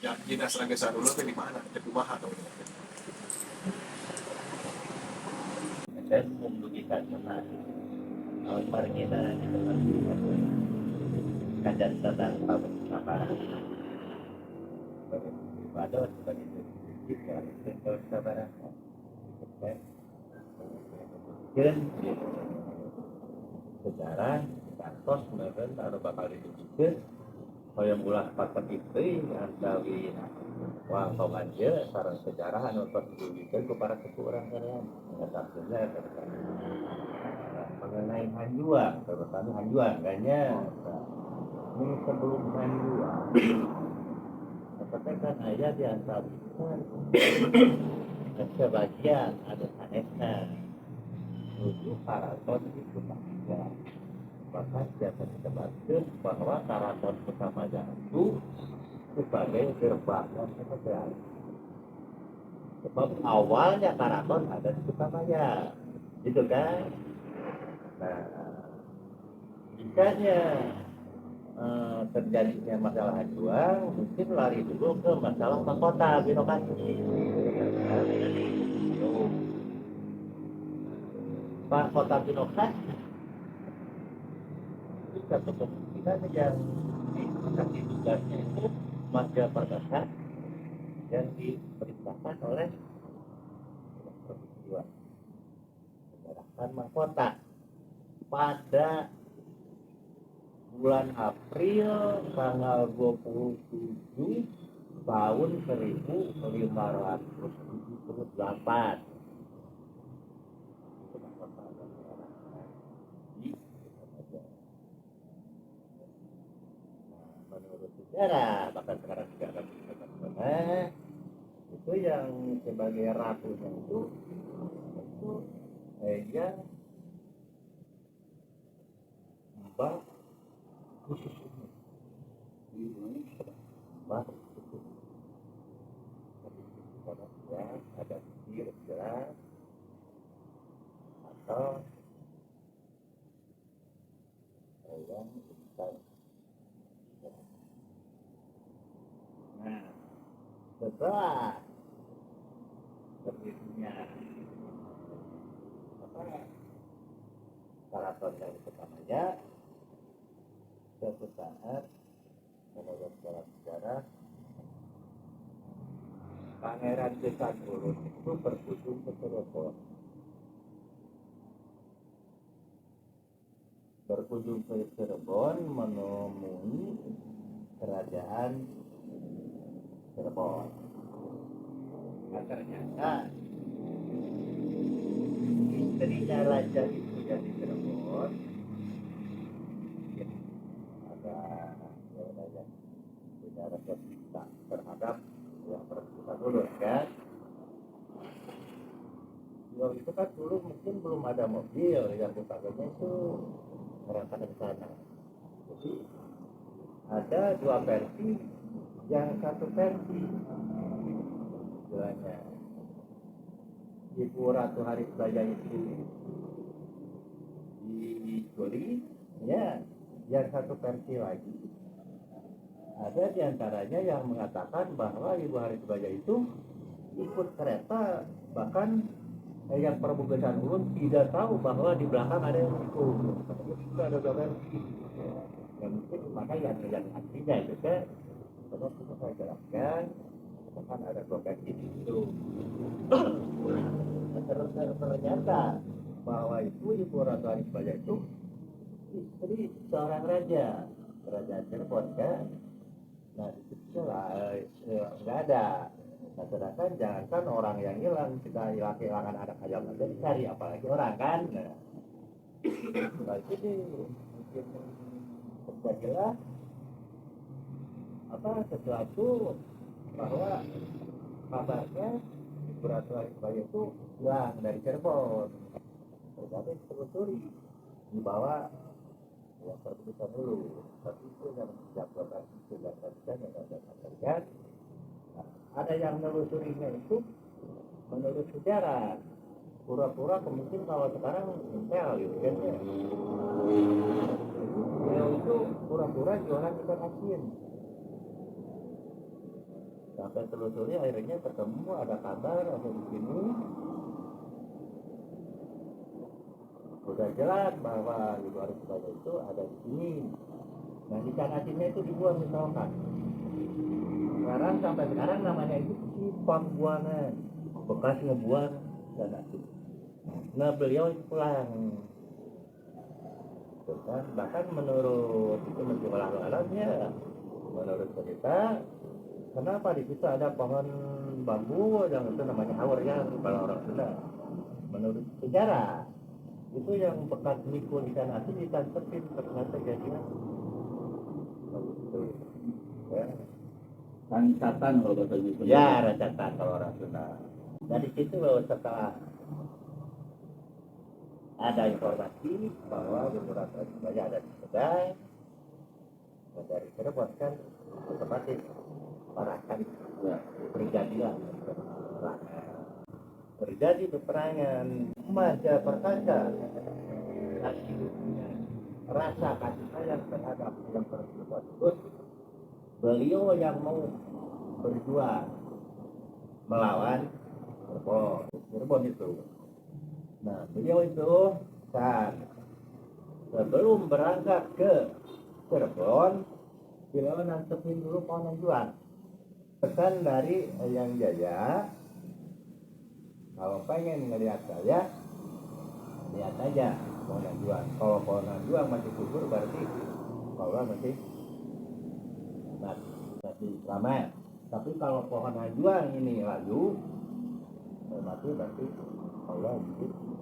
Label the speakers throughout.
Speaker 1: Ya kita seragam dulu ke di mana di rumah atau
Speaker 2: dan membutuhkan teman awal margina di tempat kajian tentang apa ibadah sebagai jika itu saudara dan sejarah kantos meren atau bakal ditunjukkan yang ulah paket itu antawi wang aja sarang sejarah anu ditunjukkan kepada seseorang kalian mengetahuinya mengenai Hanjuang terutama Hanjuang kayaknya ini sebelum Hanjuang seperti kan ayah di antara sebagian ada sanesnya menuju karaton itu ya bahkan biasa disebutkan bahwa karaton pertama itu sebagai gerbang dan sebab awalnya karaton ada di Sukamaya gitu kan. Nah jikanya terjadinya masalah jual mungkin lari dulu ke masalah mahkota birokrasi. Mahkota birokrasi itu satu kemungkinan yang dikasih tugasnya itu Madya Perkasa yang diperintahkan oleh peristiwa menyerahkan mahkota pada bulan April tanggal 27 tahun 1578. Menurut sejarah bahkan sekarang juga ada itu yang sebagai ratunya itu yang mbak khusus mbak khusus ya ada jelas atau yang bisa. Nah setelah berdirinya apa karaton yang pertamanya suatu saat menurut sejarah Pangeran Desan Ulun itu berkunjung ke Cirebon. Berkunjung ke Cirebon menemui kerajaan Cirebon. Nah, ternyata istrinya raja itu yang di Cirebon ada yang punya rasa cinta terhadap yang berkesan dulu kan. Beliau itu kan dulu mungkin belum ada mobil yang dipanggilnya itu merangkak ke sana. Jadi ada dua versi, yang satu versi istilahnya Ibu Ratu Harisbaya itu diculik, ya, yang satu versi lagi ada diantaranya yang mengatakan bahwa Ibu Harisbaya itu ikut kereta bahkan yang Pramugesan Ulun tidak tahu bahwa di belakang ada yang ikut. Itu ada dua versi. Yang mungkin maka yang artinya itu kan karena kita saya jelaskan bahkan ada dua versi itu. Ternyata bahwa itu Ibu Ratu Harisbaya itu istri seorang raja kerajaan Cirebon kan. Nah itu lah nggak ada. Nah, sedangkan jangankan orang yang hilang, kita kehilangan anak ayam aja dicari, apalagi orang kan. Nah itu mungkin terjadilah apa sesuatu bahwa kabarnya Ratu Harisbaya itu hilang dari Cirebon. Ternyata ditelusuri dibawa yang terpisah dulu, tapi itu yang dilakukan itu yang terpisah yang ada terjadi. Ada yang menelusurinya itu menurut sejarah pura-pura mungkin kalau sekarang intel gitu kan ya. Beliau itu pura-pura jualan ikan asin Sampai telusuri akhirnya ketemu ada kabar ada di sini. Udah jelas bahwa Ibu Arisbaya itu ada di sini. Nah ikan asinnya itu dibuang misalkan. Sekarang sampai sekarang namanya itu simpang buangan, bekas ngebuang ikan asin. Nah beliau pulang. Kan? Bahkan menurut itu Menteri Olahraga, menurut cerita, kenapa di situ ada pohon bambu yang itu namanya awar ya kalau orang Sunda. Menurut sejarah itu yang bekas mikul ikan asin ditangkepin ternyata jadinya ya.
Speaker 3: Rancatan kalau kata gitu.
Speaker 2: Ya rancatan kalau orang Sunda. Dari situ setelah ada informasi bahwa Ibu Arisbaya ada di Sunda, dan dari Cirebon kan otomatis parakan ya, terjadi peperangan Maja Perkasa rasa kasih sayang terhadap yang tersebut. Beliau yang mau berjuang melawan Cirebon itu. Nah, beliau itu saat sebelum berangkat ke Cirebon, beliau nantepin dulu pohon juang. Pesan dari Eyang Jaya, kalau pengen ngelihat saya, lihat aja pohon juang. Kalau pohon juang masih subur berarti kalau masih selamat. Tapi kalau pohon juang ini layu, berarti Allah itu juga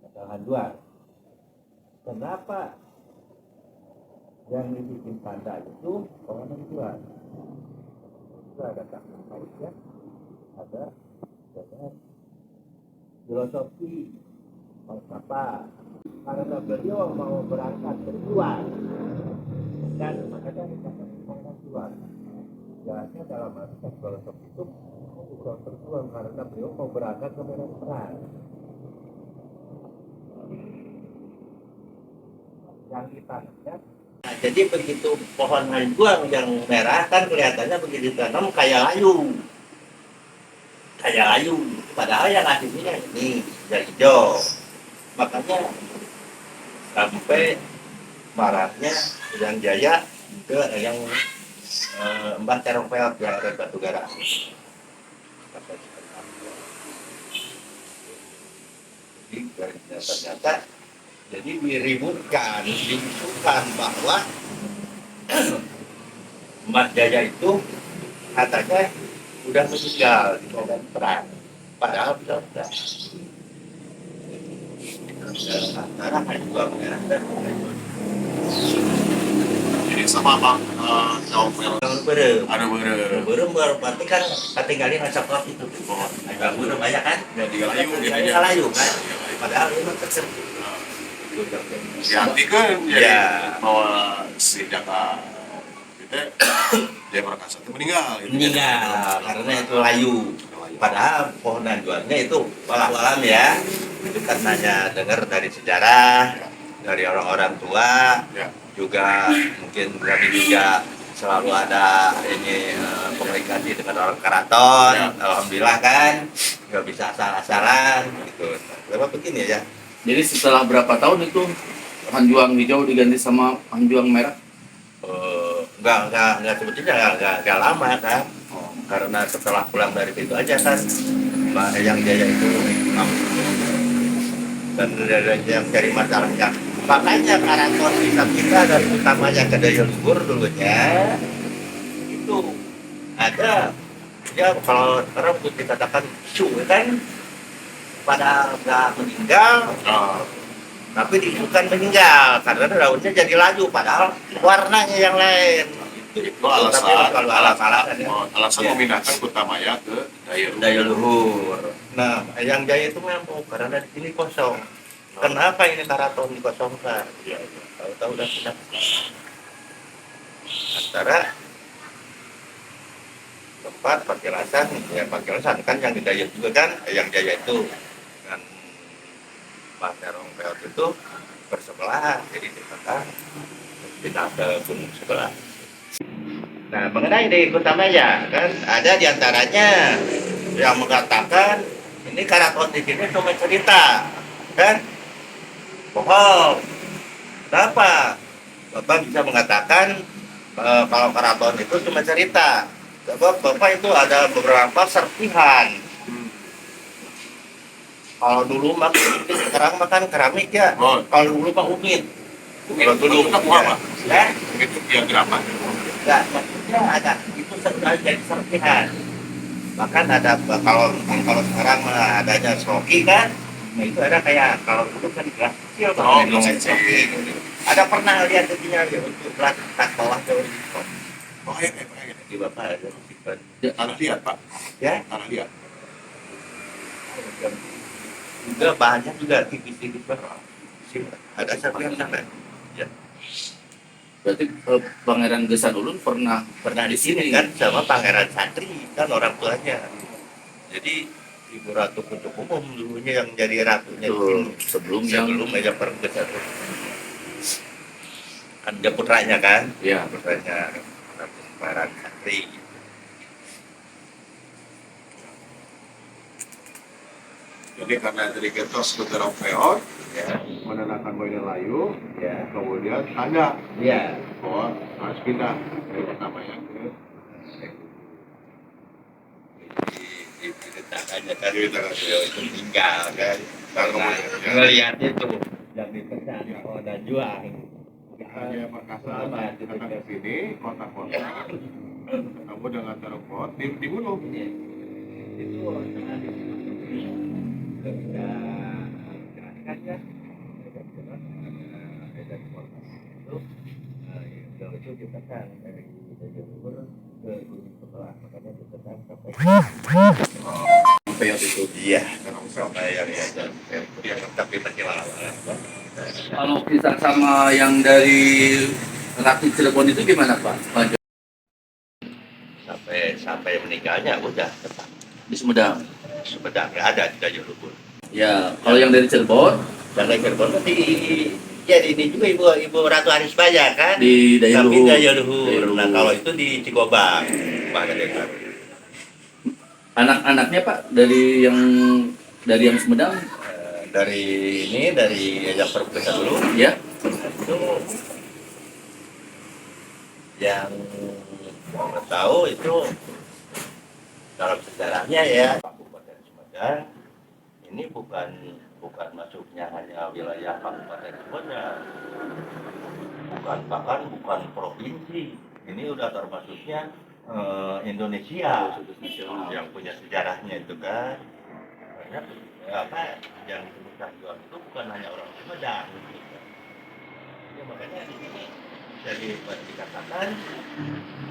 Speaker 2: kesalahan juang. Kenapa yang dibikin tanda itu pohon juang? Itu ada kaitnya, ada filosofi falsafah. Karena beliau mau berangkat berjuang dan makanya dikatakan pohon juang. Jalannya dalam arti filosofi itu bukan berjuang karena beliau mau berangkat ke medan perang. Yang ditanamnya. Nah, jadi begitu pohon hanjuang yang merah kan kelihatannya begitu tanam kayak layu. Padahal yang aslinya ini yang hijau. Makanya sampai baratnya yang Jaya ke yang Mbah Terongpeot yang ada Batugara. Jadi ternyata jadi diributkan bahwa Mbah Jaya itu katanya udah meninggal di medan perang. Padahal sudah. Antara dua merah dan
Speaker 1: Jadi sama bang daun merah.
Speaker 2: Ada berem berarti kan ketinggalin asap itu di pohon. Agak berem banyak kan?
Speaker 1: Jadi layu
Speaker 2: Layu kan? Padahal itu kecil.
Speaker 1: Diartikan ya bahwa si Jaka kita dia Perkasa itu meninggal
Speaker 2: Karena itu layu. Padahal pohon jualnya itu walau-walam ya. Itu kan hanya dengar dari sejarah, dari orang-orang tua, juga mungkin kami juga selalu ada ini komunikasi dengan orang keraton. Alhamdulillah kan nggak bisa asal-asalan gitu. Kenapa begini ya?
Speaker 3: Jadi setelah berapa tahun itu hanjuang hijau diganti sama hanjuang merah?
Speaker 2: Enggak sebetulnya enggak lama kan. Karena setelah pulang dari situ aja kan Mbak Eyang Jaya itu dan yang dari masalahnya. Makanya karaton kita dan utamanya ke Daya Luhur dulunya itu ada ya kalau sekarang dikatakan isu kan pada nggak meninggal tapi diisukan meninggal karena daunnya jadi layu padahal warnanya yang lain.
Speaker 1: Itu alasan
Speaker 2: Ya.
Speaker 1: memindahkan Kutamaya ke
Speaker 2: Daya Luhur. Nah, Eyang Jaya itu memang karena di sini kosong. Kenapa ini karaton dikosongkan? Ya, tahu-tahu udah pindah. Antara tempat Pakilasan kan yang di Daya juga kan, Eyang Jaya itu dengan Mbah Terongpeot itu bersebelahan, jadi dikatakan pindah ke gunung sebelah. Nah, mengenai di Kutamaya kan ada diantaranya yang mengatakan ini karaton di sini cuma cerita, kan? Bohong. Kenapa? Bapak bisa mengatakan kalau karaton itu cuma cerita. Sebab Bapak itu ada beberapa serpihan. Kalau dulu makan, sekarang makan keramik ya.
Speaker 1: Oh.
Speaker 2: Kalau dulu mah umit. Kalau dulu
Speaker 1: itu apa?
Speaker 2: ya.
Speaker 1: Itu diagram apa?
Speaker 2: Enggak, maksudnya ada itu jadi serpihan. Bahkan ada kalau sekarang adanya Shopee kan, nah itu ada kayak kalau dulu kan gelas kecil
Speaker 1: Oh,
Speaker 2: kalau
Speaker 1: gelas kecil.
Speaker 2: Shopee. Ada pernah lihat itunya untuk gelas tas bawah tuh
Speaker 1: Oh, kayak
Speaker 2: di bapak ada simpan.
Speaker 1: tanah liat, Pak.
Speaker 2: Ya,
Speaker 1: Tanah liat.
Speaker 2: juga bahannya juga tipis-tipis banget. Ada serpihan sana. Ya.
Speaker 3: Berarti Pangeran Gesan Ulun pernah
Speaker 2: Pernah di sini kan sama Pangeran Satri kan orang tuanya. Jadi Ibu Ratu Kuntuk Umum dulunya yang jadi ratunya di sini.
Speaker 3: sebelum yang
Speaker 2: Sebelum Meja Pergesan. Kan dia putranya kan?
Speaker 3: ya
Speaker 2: Putranya Pangeran Satri.
Speaker 1: Jadi karena dari Gertos ke Terong Peot,
Speaker 2: Ya,
Speaker 1: menanamkan Boyden Layu,
Speaker 2: ya,
Speaker 1: kemudian tanda
Speaker 2: ya.
Speaker 1: bahwa harus pindah dari Kutamaya ke
Speaker 2: Diceritakannya kan
Speaker 1: Cerita kan.
Speaker 2: beliau itu tinggal kan. Karena ngelihatnya tuh yang dipesan oh ada juang.
Speaker 1: hanya Makassar datang ke sini, kota-kota, ketemu dengan Terong Peot, dibunuh.
Speaker 2: Itu ketika gerakan ya ada informasi itu beliau itu ditekan dari Jayapura ke gunung sebelah, makanya ditekan sampai
Speaker 3: Peot itu.
Speaker 2: iya sampai yang dia tapi masih lama.
Speaker 3: Kalau kisah sama yang dari Ratu Cirebon itu gimana Pak?
Speaker 2: Sampai meninggalnya udah tetap
Speaker 3: Di Sumedang.
Speaker 2: Sumedang nggak ada di Jayapura.
Speaker 3: Ya, kalau yang dari Cirebon
Speaker 2: Dan Cirebon kan di ini juga ibu Ratu Anisbaya kan
Speaker 3: di Daya
Speaker 2: tapi
Speaker 3: Luhur.
Speaker 2: Daya Luhur. Nah kalau itu di Cigobang pada desa.
Speaker 3: Anak-anaknya Pak dari yang Sumedang
Speaker 2: Dari yang Perbukitan dulu
Speaker 3: ya.
Speaker 2: itu yang saya tahu itu dalam sejarahnya ya Kabupaten Sumedang ini bukan masuknya hanya wilayah Kabupaten Sumedang, bukan provinsi, ini udah termasuknya Indonesia yang punya sejarahnya itu kan. Banyak yang disebutkan jual itu bukan hanya orang Sumedang. Ya, makanya di sini jadi dikatakan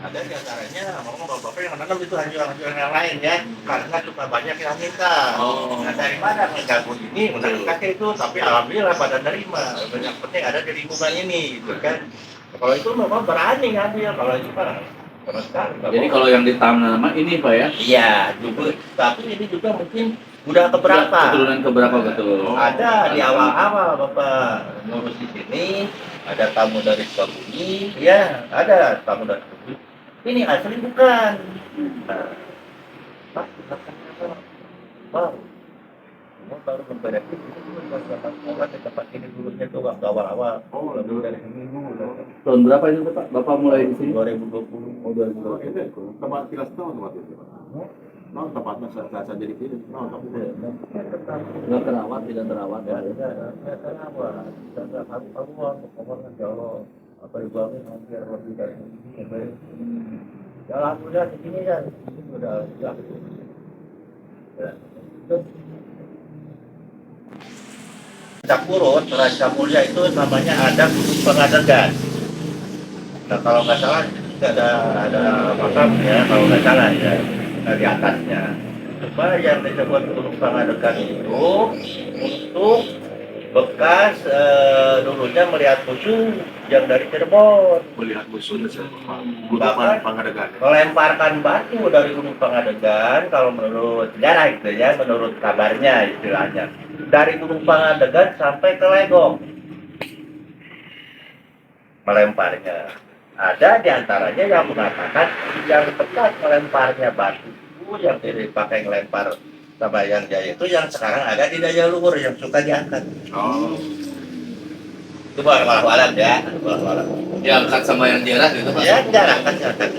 Speaker 2: ada diantaranya ngomong bapak yang nanam itu hanjuran yang lain ya, karena suka banyak yang minta. Nah daripada mengganggu ini menangkap itu, tapi alhamdulillah pada nerima. Yang penting ada di lingkungan ini, gitu kan. Kalau itu memang berani ngambil, kalau itu kan sama sekali.
Speaker 3: Jadi kalau yang ditanam ini Pak ya?
Speaker 2: Iya, juga. Tapi ini juga mungkin udah keberapa?
Speaker 3: Keturunan keberapa betul?
Speaker 2: Ada di awal-awal bapak ngurus di sini. Ada tamu dari Sukabumi, ya ada tamu dari Sukabumi. Ini asli bukan. Nah, baru berbeda itu sekolah di tempat ini dulunya tuh waktu awal-awal.
Speaker 1: Oh,
Speaker 2: lebih dari seminggu.
Speaker 3: Tahun berapa itu Pak? Bapak mulai di sini?
Speaker 2: 2020.
Speaker 3: Oh, 2020.
Speaker 1: Itu tempat kilas tahun tempat itu, Pak. Nah, tempatnya saat jadi itu, nah, tapi
Speaker 3: Nggak terawat, tidak terawat.
Speaker 2: Ya, terawat. Tidak kamu ngomong ya Allah, apa dibangun hampir lebih dari ini. Ya alhamdulillah di sini kan, ini sudah ya. Capurut, Raja Mulia itu namanya ada Gunung Pangadegan. Nah kalau nggak salah ada makam ya, kalau nggak salah ya di atasnya. Cuma yang disebut Gunung Pangadegan itu untuk bekas dulunya melihat musuh yang dari Cirebon.
Speaker 1: melihat musuhnya
Speaker 2: Bahkan
Speaker 1: Pangadegan.
Speaker 2: melemparkan batu dari Gunung Pangadegan kalau menurut sejarah gitu ya, menurut kabarnya istilahnya dari Gunung Pangadegan sampai ke Legok. melemparnya. Ada di antaranya yang mengatakan yang bekas melemparnya batu yang dipakai melempar sama yang jaya itu yang sekarang ada di daya luhur yang suka diangkat.
Speaker 1: Oh.
Speaker 2: Itu walau alam ya, walau alam.
Speaker 3: Diangkat sama yang daerah gitu Pak?
Speaker 2: Ya jarang kan diangkat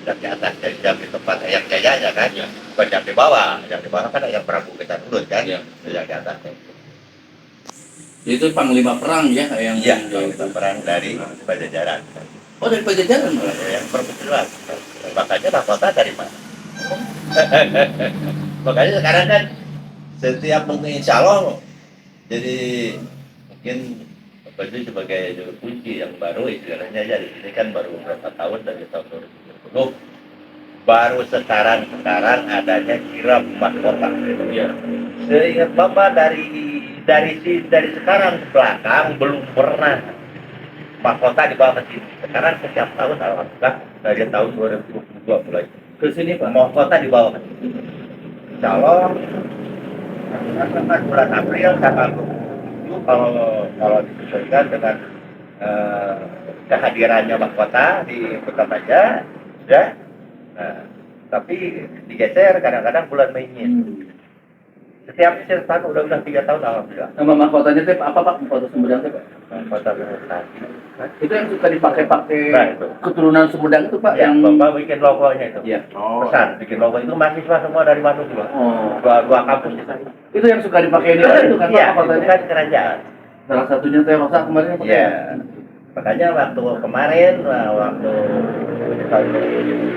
Speaker 2: jam di atas jam di tempat yang jaya aja kan, bukan jam di bawah kan yang Prabu kita dulu kan,
Speaker 3: Iya.
Speaker 2: yang di atas.
Speaker 3: Itu panglima perang ya yang
Speaker 2: Iya, kita perang dari Pajajaran.
Speaker 3: Oh dari Pajajaran Pak?
Speaker 2: Yang perburuan. Makanya mahkota dari mana? Makanya sekarang kan setiap mungkin insya Allah jadi mungkin apa itu sebagai juru kunci yang baru istilahnya ya di sini kan baru beberapa tahun dari tahun 2010 baru sekarang adanya kirap mahkota.
Speaker 3: Iya.
Speaker 2: Seingat Bapak dari sekarang ke belakang belum pernah mahkota dibawa ke sini. Sekarang setiap tahun alhamdulillah dari tahun 2022 mulai
Speaker 3: Ke sini Pak?
Speaker 2: mahkota dibawa ke sini. Insya Allah bulan April tanggal 27 kalau disesuaikan dengan kehadirannya mahkota di Kota Baja, ya. Nah, tapi digeser kadang-kadang bulan Mei. Setiap tahun udah 3 tahun alhamdulillah.
Speaker 3: Nama mahkotanya teh apa Pak? Mahkota Sumedang teh Pak?
Speaker 2: Mahkota Prestasi.
Speaker 3: Itu yang suka dipakai-pakai
Speaker 2: Nah, itu.
Speaker 3: keturunan Sumedang itu Pak?
Speaker 2: Ya,
Speaker 3: yang
Speaker 2: Bapak bikin logonya itu.
Speaker 3: Iya.
Speaker 1: Oh.
Speaker 2: Pesan bikin logo itu mahasiswa semua dari Bandung juga.
Speaker 3: Oh.
Speaker 2: Dua kampus itu.
Speaker 3: Itu yang suka dipakai ini Pak? Itu kan Pak
Speaker 2: Iya, itu
Speaker 3: mahkotanya?
Speaker 2: kan kerajaan.
Speaker 3: Salah satunya teh Rosa kemarin pakai.
Speaker 2: Iya. Makanya waktu kemarin, waktu tahun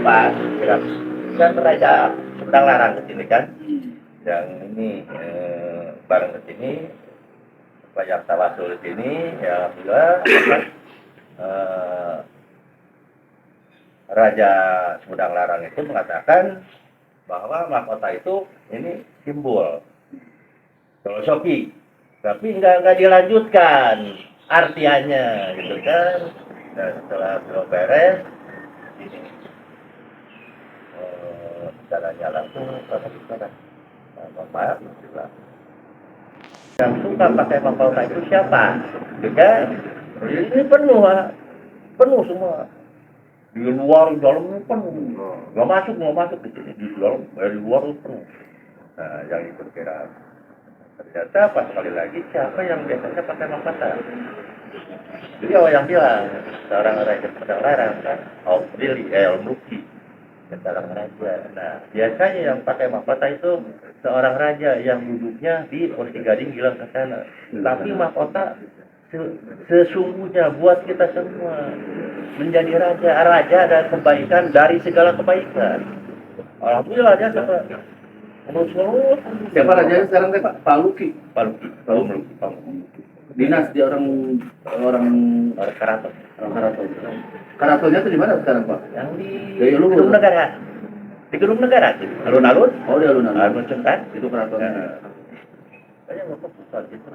Speaker 2: 2004, kan Raja Sumedang larang ke sini kan. Yang ini bareng ke sini, banyak tawasul di sini, ya alhamdulillah. Raja Sumedang Larang itu mengatakan bahwa mahkota itu ini simbol filosofi, tapi nggak dilanjutkan artiannya gitu kan. Dan setelah belum beres ini caranya langsung ke Bapak bilang yang suka pakai mahkota itu siapa? Juga ini penuh semua. Di luar di dalamnya penuh. Nggak masuk di sini di dalam dari luar itu penuh. Nah, yang ikut kira ternyata pas sekali lagi siapa yang biasanya pakai mahkota? Jadi yang bilang seorang raja Sumedang Larang kan, Om Muki. Seorang raja. Nah, biasanya yang pakai mahkota itu seorang raja yang duduknya di kursi gading bilang ke sana. Tapi mahkota sesungguhnya buat kita semua menjadi raja dan kebaikan dari segala kebaikan. Alhamdulillah ya sampai menurut
Speaker 3: Siapa rajanya sekarang teh Pak? Pak Luki.
Speaker 2: Pak Luki.
Speaker 3: Dinas di orang
Speaker 2: Karaton.
Speaker 3: orang Karaton. Karatonnya itu di mana sekarang Pak?
Speaker 2: Yang di
Speaker 3: Daya Luhur.
Speaker 2: Gedung Negara. Di Gedung Negara tuh. Alun-alun.
Speaker 3: Oh di alun-alun.
Speaker 2: Alun-alun kan?
Speaker 3: Itu keratonnya.
Speaker 2: Kayaknya nggak susah gitu.